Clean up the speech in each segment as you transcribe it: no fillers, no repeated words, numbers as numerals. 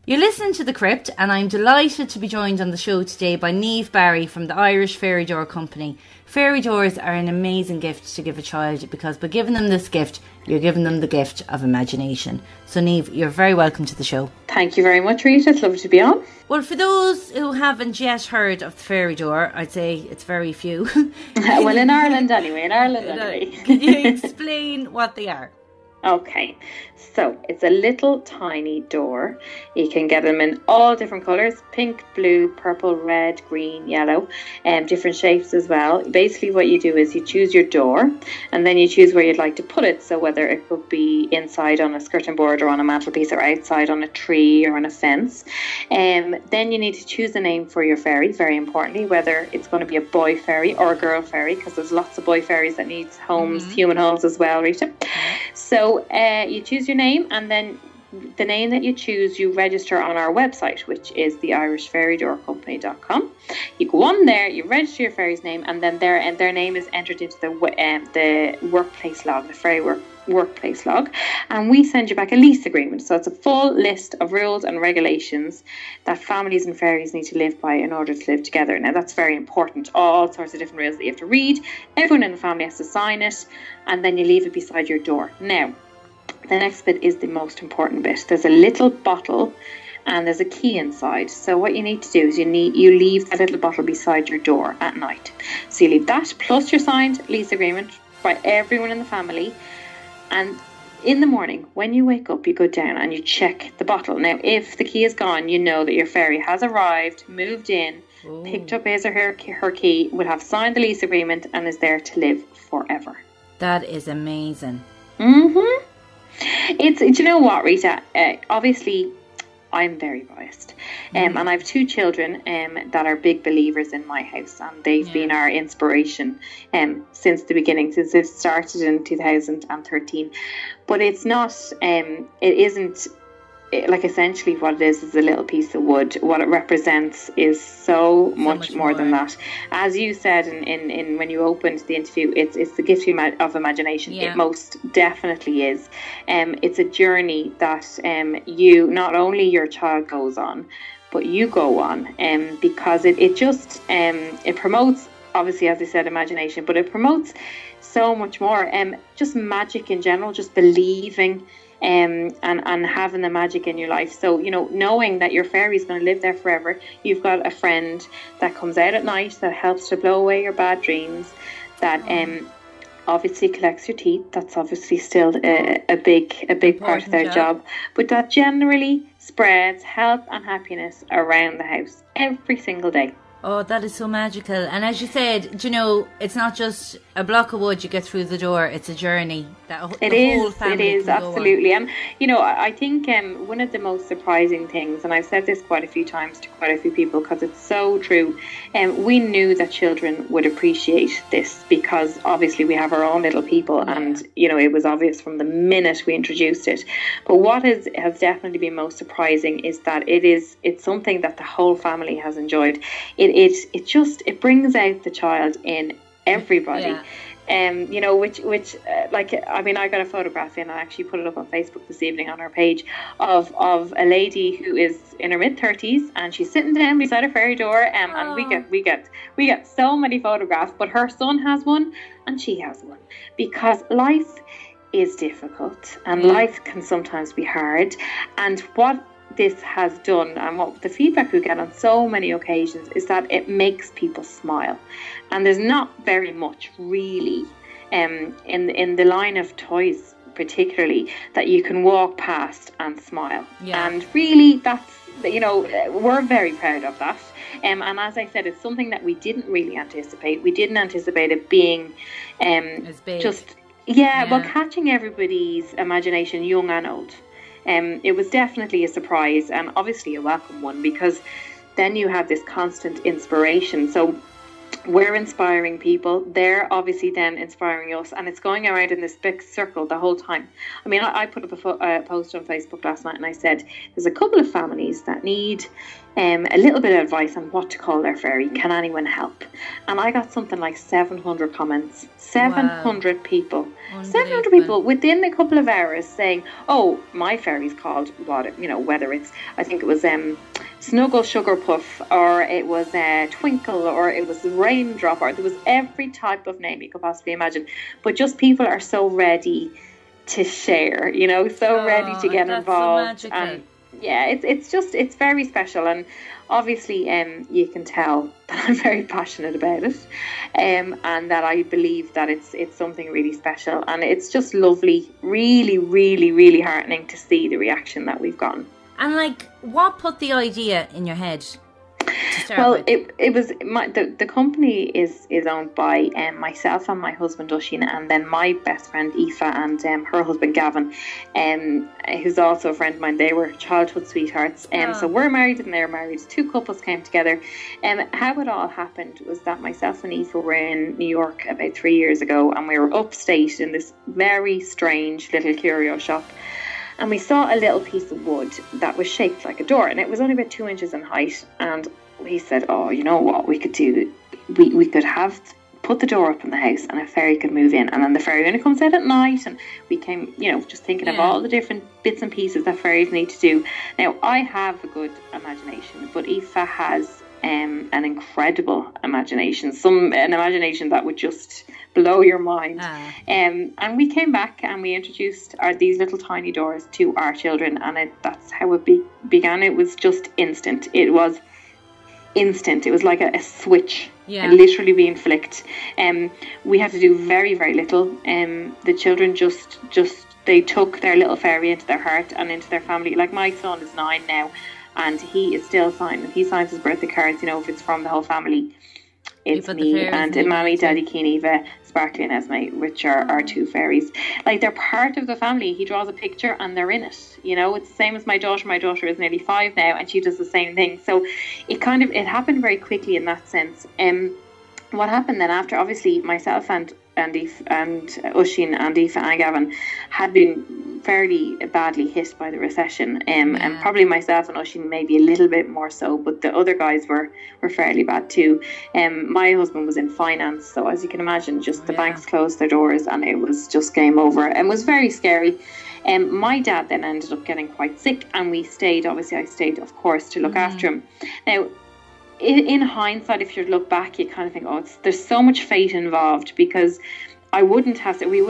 You're listening to The Crypt, and I'm delighted to be joined on the show today by Niamh Barry from the Irish Fairy Door Company. Fairy doors are an amazing gift to give a child, because by giving them this gift, you're giving them the gift of imagination. So Niamh, you're very welcome to the show. Thank you very much, Rita. It's lovely to be on. Well, for those who haven't yet heard of the fairy door, I'd say it's very few. Well, in Ireland anyway. Can you explain what they are? Okay, so it's a little tiny door. You can get them in all different colours: pink, blue, purple, red, green, yellow, and different shapes as well. Basically what you do is you choose your door, and then you choose where you'd like to put it. So whether it could be inside on a skirting board, or on a mantelpiece, or outside on a tree or on a fence. Then you need to choose a name for your fairy, very importantly, whether it's going to be a boy fairy or a girl fairy, because there's lots of boy fairies that need homes, human homes as well, Rita. So you choose your name, and then the name that you choose, you register on our website, which is the irishfairydoorcompany.com. You go on there, you register your fairy's name, and then their name is entered into the workplace log, the fairy workplace log, and we send you back a lease agreement. So it's a full list of rules and regulations that families and fairies need to live by in order to live together. Now that's very important. All sorts of different rules that you have to read. Everyone in the family has to sign it, and then you leave it beside your door. Now, the next bit is the most important bit. There's a little bottle and there's a key inside. So what you need to do is you leave that little bottle beside your door at night. So you leave that plus your signed lease agreement by everyone in the family. And in the morning, when you wake up, you go down and you check the bottle. Now, if the key is gone, you know that your fairy has arrived, moved in, picked up his or her key, would have signed the lease agreement, and is there to live forever. That is amazing. Mm-hmm. Do you know what, Rita? Obviously, I'm very biased. And I have two children that are big believers in my house, and they've been our inspiration since the beginning, since it started in 2013. But it's not, it isn't, like essentially what it is a little piece of wood. What it represents is so much more than that. As you said in when you opened the interview, it's the gift of imagination. It most definitely is. It's a journey that you, not only your child goes on, but you go on, because it promotes, obviously, as I said, imagination, but it promotes so much more. Just magic in general, just believing. And having the magic in your life. So, knowing that your fairy is going to live there forever, you've got a friend that comes out at night that helps to blow away your bad dreams, that obviously collects your teeth. That's obviously still a big part of their job, but that generally spreads health and happiness around the house every single day. Oh, that is so magical. And as you said, it's not just a block of wood you get through the door. It's a journey. It is, absolutely. And, I think one of the most surprising things, and I've said this quite a few times to quite a few people because it's so true, we knew that children would appreciate this because obviously we have our own little people, and, it was obvious from the minute we introduced it. But what has definitely been most surprising is that it's something that the whole family has enjoyed. It brings out the child in everybody. I got a photograph in. I actually put it up on Facebook this evening on our page of a lady who is in her mid-30s, and she's sitting down beside a fairy door, and we get so many photographs. But her son has one, and she has one, because life is difficult, and life can sometimes be hard. And what this has done, and what the feedback we get on so many occasions, is that it makes people smile. And there's not very much really in the line of toys particularly that you can walk past and smile. And really that's, we're very proud of that. And as I said, it's something that we didn't really anticipate. We didn't anticipate it being as big. Well, catching everybody's imagination, young and old. It was definitely a surprise, and obviously a welcome one, because then you have this constant inspiration. So we're inspiring people. They're obviously then inspiring us, and it's going around in this big circle the whole time. I mean, I put up a post on Facebook last night, and I said there's a couple of families that need a little bit of advice on what to call their fairy. Can anyone help? And I got something like 700 comments. 700 people. 700 people within a couple of hours saying, "Oh, my fairy's called what? You know, whether it's, I think it was Snuggle Sugar Puff, or it was Twinkle, or it was Raindrop, or there was every type of name you could possibly imagine." But just people are so ready to share, you know, so ready to get involved. So and yeah, it's very special, and obviously you can tell that I'm very passionate about it, and that I believe that it's something really special, and it's just lovely, really, really, really heartening to see the reaction that we've gotten. And like, what put the idea in your head? Well, it was the company is owned by myself and my husband Oisín, and then my best friend Aoife and her husband Gavin, who's also a friend of mine. They were childhood sweethearts, so we're married and they're married. Two couples came together. How it all happened was that myself and Aoife were in New York about 3 years ago, and we were upstate in this very strange little curio shop. And we saw a little piece of wood that was shaped like a door, and it was only about 2 inches in height. And we said, "Oh, you know what we could do? We could have put the door up in the house, and a fairy could move in, and then the fairy only comes out at night." And we came, you know, just thinking of all the different bits and pieces that fairies need to do. Now, I have a good imagination, but Aoife has an incredible imagination, an imagination that would just blow your mind. And we came back and we introduced these little tiny doors to our children, and that's how it began. It was just instant. It was instant. It was like a switch, literally being flicked. We had to do very, very little. The children just they took their little fairy into their heart and into their family. Like, my son is 9 now, and he is still signing. He signs his birthday cards, you know, if it's from the whole family. It's me and Mammy, Daddy, Keen, Eva, Sparkly and Esme, which are our two fairies. Like, they're part of the family. He draws a picture and they're in it. You know, it's the same as my daughter. My daughter is nearly 5 now, and she does the same thing. So it happened very quickly in that sense. What happened then after, obviously, myself and Oisín and Aoife and Gavin had been fairly badly hit by the recession, and probably myself and Oisín maybe a little bit more so, but the other guys were fairly bad too. My husband was in finance, so as you can imagine, just the banks closed their doors and it was just game over, and was very scary. My dad then ended up getting quite sick, and I stayed, of course, to look after him. Now, in hindsight, if you look back, you kind of think, there's so much fate involved, because we would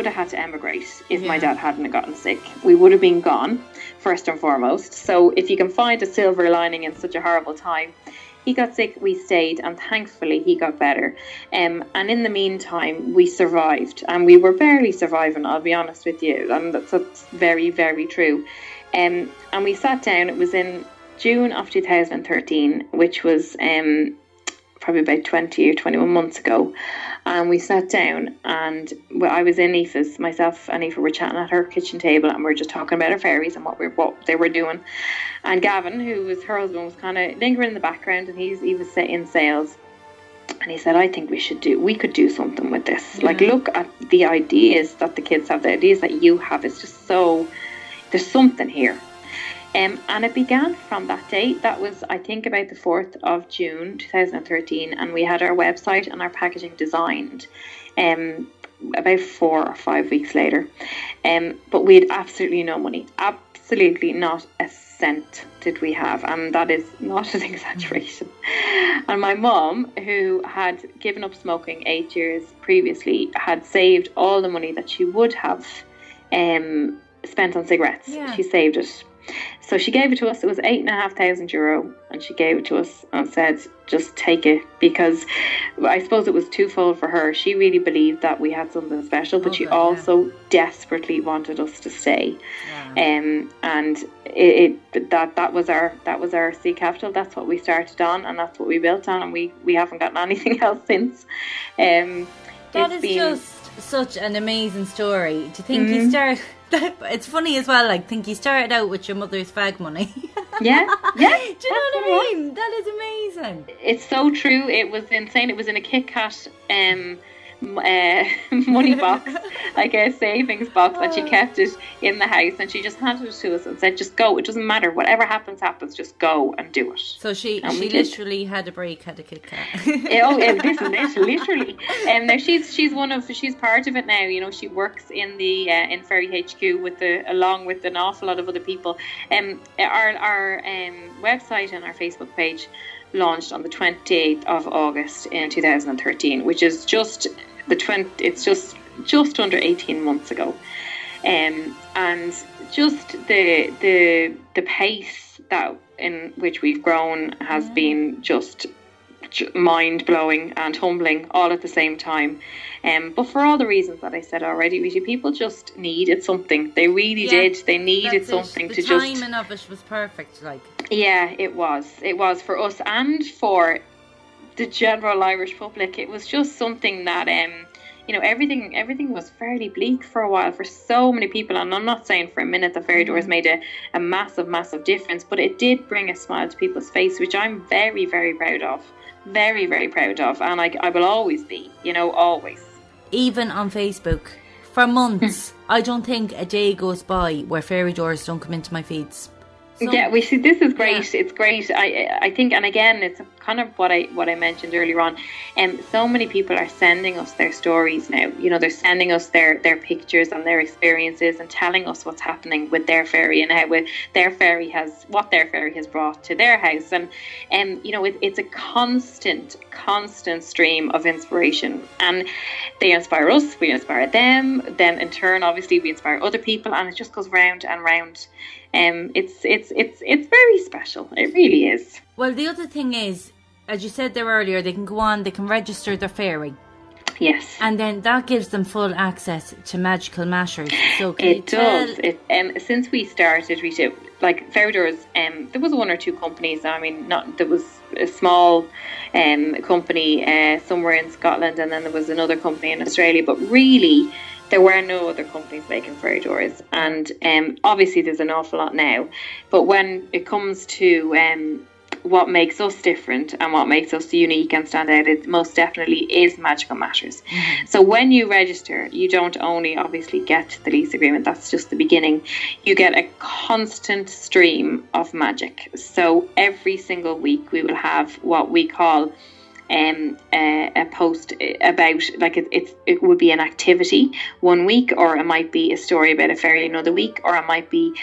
have had to emigrate if my dad hadn't gotten sick. We would have been gone, first and foremost. So if you can find a silver lining in such a horrible time, he got sick, we stayed, and thankfully he got better. And in the meantime, we survived, and we were barely surviving, I'll be honest with you, and that's very, very true. And we sat down. It was in June of 2013, which was probably about 20 or 21 months ago, and we sat down, and I was in myself and Aoife were chatting at her kitchen table, and we were just talking about our fairies and what they were doing. And Gavin, who was her husband, was kind of lingering in the background, and he was in sales, and he said, "I think we could do something with this. Like, look at the ideas that the kids have, the ideas that you have. It's just so, there's something here." And it began from that day. That was, I think, about the 4th of June 2013, and we had our website and our packaging designed about 4 or 5 weeks later. But we had absolutely no money, absolutely not a cent did we have, and that is not an exaggeration. And my mum, who had given up smoking 8 years previously, had saved all the money that she would have spent on cigarettes. She saved it. So she gave it to us. It was €8,500, and she gave it to us and said, "Just take it," because I suppose it was twofold for her. She really believed that we had something special, but she also desperately wanted us to stay. And that was our seed capital. That's what we started on, and that's what we built on, and we haven't gotten anything else since. That is just such an amazing story. To think you start. It's funny as well, like, think you started out with your mother's fag money. Yeah, Yeah, do you know what I mean? That is amazing. It's so true. It was insane. It was in a Kit Kat money box, like a savings box, and she kept it in the house, and she just handed it to us and said, just go, it doesn't matter, whatever happens, just go and do it. So she literally had a break, had a Kit Kat. This is it, literally. Now she's part of it now. You know, she works in the in Ferry HQ along with an awful lot of other people. Our website and our Facebook page launched on the 28th of August in 2013, which is just under 18 months ago, and just the pace that in which we've grown has been just mind-blowing and humbling all at the same time. But for all the reasons that I said already, Rita, people just needed something. They really did. They needed something to just... The timing of it was perfect, like. Yeah, it was. It was for us and for the general Irish public. It was just something that, you know, everything was fairly bleak for a while for so many people. And I'm not saying for a minute that Fairy Doors made a massive, massive difference, but it did bring a smile to people's face, which I'm very, very proud of. Very, very proud of. And I will always be, you know, always. Even on Facebook, for months, I don't think a day goes by where Fairy Doors don't come into my feeds. So, yeah, we see. This is great. Yeah. It's great. I think, and again, it's kind of what I mentioned earlier on. So many people are sending us their stories now. You know, they're sending us their pictures and their experiences and telling us what's happening with their fairy and how what their fairy has brought to their house. And you know, it's a constant stream of inspiration, and they inspire us. We inspire them. Then in turn, obviously, we inspire other people, and it just goes round and round. It's very special. It really is. Well, the other thing is, as you said there earlier, they can go on, they can register their fairy. Yes. And then that gives them full access to magical matters. So it does. Since we started, Rita, like Fairy Doors, there was one or two companies. I mean, there was a small company somewhere in Scotland, and then there was another company in Australia. But really, there were no other companies making Fairy Doors, and obviously there's an awful lot now. But when it comes to what makes us different and what makes us unique and stand out, it most definitely is magical matters. Mm-hmm. So when you register, you don't only obviously get the lease agreement, that's just the beginning. You get a constant stream of magic. So every single week we will have what we call a post about, like it would be an activity one week, or it might be a story about a fairy another week, or it might be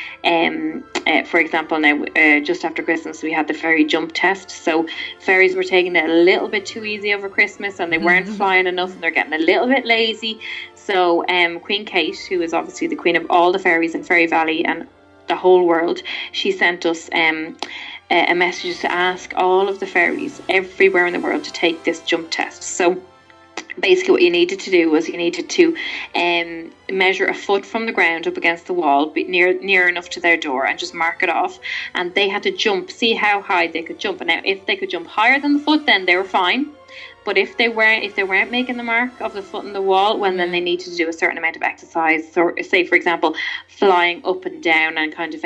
for example, now just after Christmas we had the fairy jump test. So fairies were taking it a little bit too easy over Christmas, and they weren't flying enough, and they're getting a little bit lazy. So Queen Kate, who is obviously the queen of all the fairies in Fairy Valley and the whole world, she sent us a message to ask all of the fairies everywhere in the world to take this jump test. So basically what you needed to do was you needed to measure a foot from the ground up against the wall, near enough to their door, and just mark it off. And they had to jump, see how high they could jump. And now if they could jump higher than the foot, then they were fine. But if they weren't making the mark of the foot in the wall, well, then they needed to do a certain amount of exercise. So, say, for example, flying up and down and kind of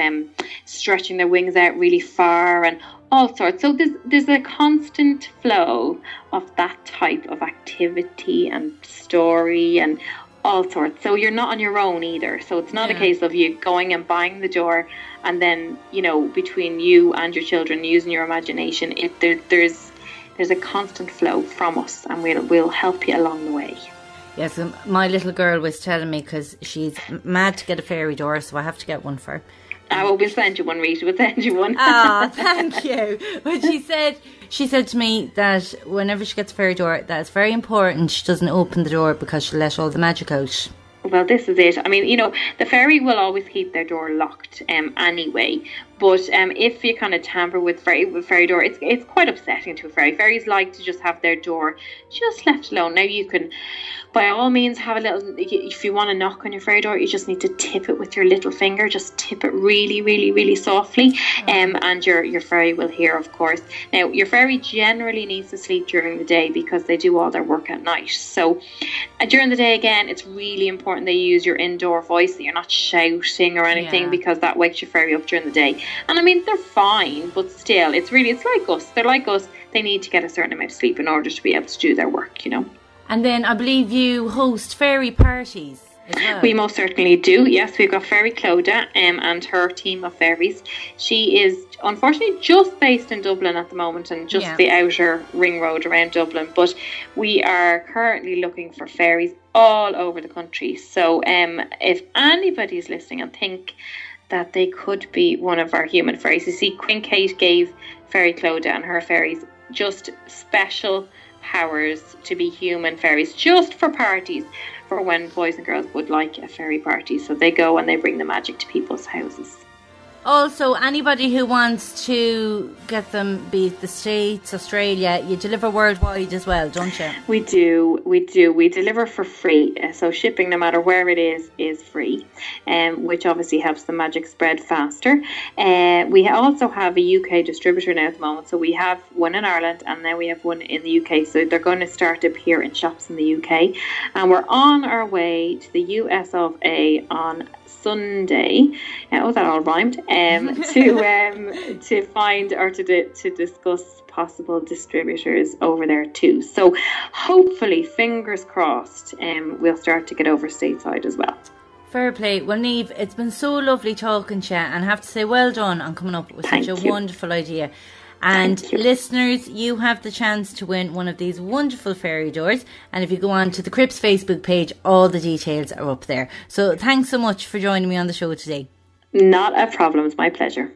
stretching their wings out really far and all sorts. So there's a constant flow of that type of activity and story and all sorts. So you're not on your own either. So it's not a case of you going and buying the door and then, you know, between you and your children using your imagination. There's a constant flow from us, and we'll help you along the way. Yes, my little girl was telling me, because she's mad to get a fairy door, so I have to get one for her. Well, we'll send you one, Rita. We'll send you one. Thank you. But she said to me that whenever she gets a fairy door, that it's very important she doesn't open the door, because she'll let all the magic out. Well, this is it. I mean, you know, the fairy will always keep their door locked anyway. But if you kind of tamper with fairy door, it's quite upsetting to a fairy. Fairies like to just have their door just left alone. Now you can, by all means, have a little. If you want to knock on your fairy door, you just need to tip it with your little finger. Just tip it really, really, really softly, and your fairy will hear, of course. Now your fairy generally needs to sleep during the day because they do all their work at night. So during the day, again, it's really important that you use your indoor voice, that you're not shouting or anything, because that wakes your fairy up during the day. And I mean, they're fine, but still, it's like us. They're like us. They need to get a certain amount of sleep in order to be able to do their work, you know. And then I believe you host fairy parties as well. We most certainly do. Yes, we've got Fairy Clodagh and her team of fairies. She is unfortunately just based in Dublin at the moment, and just the outer ring road around Dublin. But we are currently looking for fairies all over the country. So if anybody's listening and think that they could be one of our human fairies, you see, Queen Kate gave Fairy Clodagh and her fairies just special powers to be human fairies, just for parties, for when boys and girls would like a fairy party. So they go and they bring the magic to people's houses. Also, anybody who wants to get them, be it the States, Australia, you deliver worldwide as well, don't you? We do. We deliver for free. So shipping, no matter where it is free, which obviously helps the magic spread faster. We also have a UK distributor now at the moment. So we have one in Ireland and now we have one in the UK. So they're going to start to appear in shops in the UK. And we're on our way to the US of A on Sunday. That all rhymed. To find or to discuss possible distributors over there too. So hopefully, fingers crossed, we'll start to get over stateside as well. Fair play. Well, Niamh, it's been so lovely talking to you, and I have to say well done on coming up with such a wonderful idea. And listeners, you have the chance to win one of these wonderful fairy doors. And if you go on to the Crypt's Facebook page, all the details are up there. So thanks so much for joining me on the show today. Not a problem. It's my pleasure.